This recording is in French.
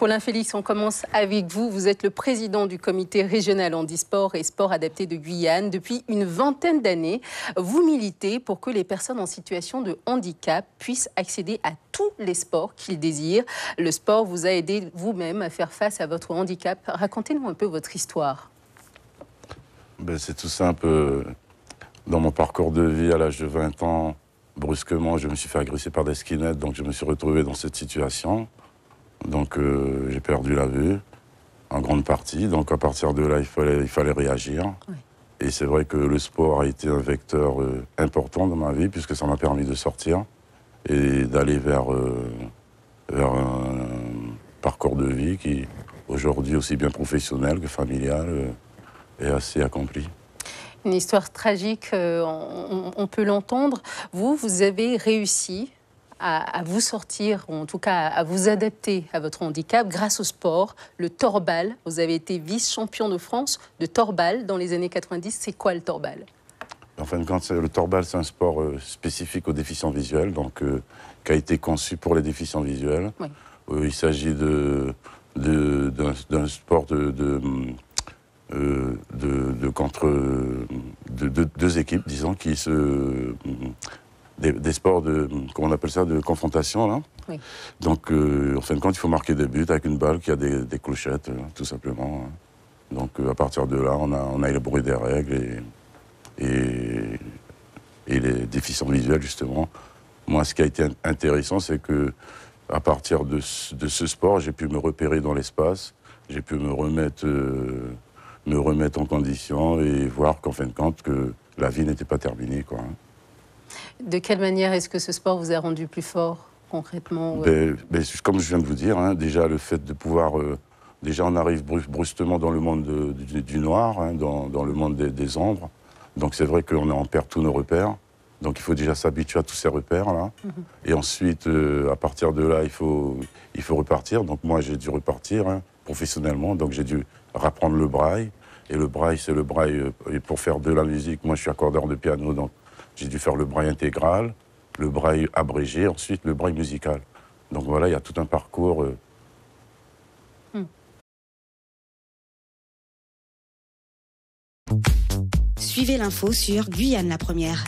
Paulin Félix, on commence avec vous. Vous êtes le président du comité régional handisport et sport adapté de Guyane. Depuis une vingtaine d'années, vous militez pour que les personnes en situation de handicap puissent accéder à tous les sports qu'ils désirent. Le sport vous a aidé vous-même à faire face à votre handicap. Racontez-nous un peu votre histoire. C'est tout simple. Dans mon parcours de vie, à l'âge de 20 ans, brusquement, je me suis fait agresser par des skinheads, donc je me suis retrouvé dans cette situation. Donc j'ai perdu la vue, en grande partie. Donc à partir de là, il fallait réagir. Oui. Et c'est vrai que le sport a été un vecteur important dans ma vie, puisque ça m'a permis de sortir et d'aller vers un parcours de vie qui, aujourd'hui, aussi bien professionnel que familial, est assez accompli. Une histoire tragique, on peut l'entendre. Vous avez réussi à vous sortir, ou en tout cas à vous adapter à votre handicap grâce au sport, le torbal. Vous avez été vice-champion de France de torbal dans les années 90. C'est quoi le torbal? En fin de compte, le torbal, c'est un sport spécifique aux déficients visuels, donc qui a été conçu pour les déficients visuels. Oui. Il s'agit d'un sport contre deux équipes, disons, qui se... Des sports comment on appelle ça, de confrontation, là. Oui. Donc, en fin de compte, il faut marquer des buts avec une balle qui a des clochettes, tout simplement. Donc, à partir de là, on a élaboré des règles et les déficients visuels, justement. Moi, ce qui a été intéressant, c'est que à partir de ce sport, j'ai pu me repérer dans l'espace, j'ai pu me remettre en condition et voir qu'en fin de compte, que la vie n'était pas terminée, quoi. De quelle manière est-ce que ce sport vous a rendu plus fort, concrètement? Comme je viens de vous dire, déjà le fait de pouvoir... déjà, on arrive brusquement dans le monde du noir, dans le monde des ombres. Donc c'est vrai qu'on en perd tous nos repères. Donc il faut déjà s'habituer à tous ces repères-là. Et ensuite, à partir de là, il faut repartir. Donc moi, j'ai dû repartir professionnellement. Donc j'ai dû rapprendre le braille. Et le braille, c'est le braille... et pour faire de la musique, moi, je suis accordeur de piano, donc j'ai dû faire le braille intégral, le braille abrégé, ensuite le braille musical. Donc voilà, il y a tout un parcours... Suivez l'info sur Guyane la Première.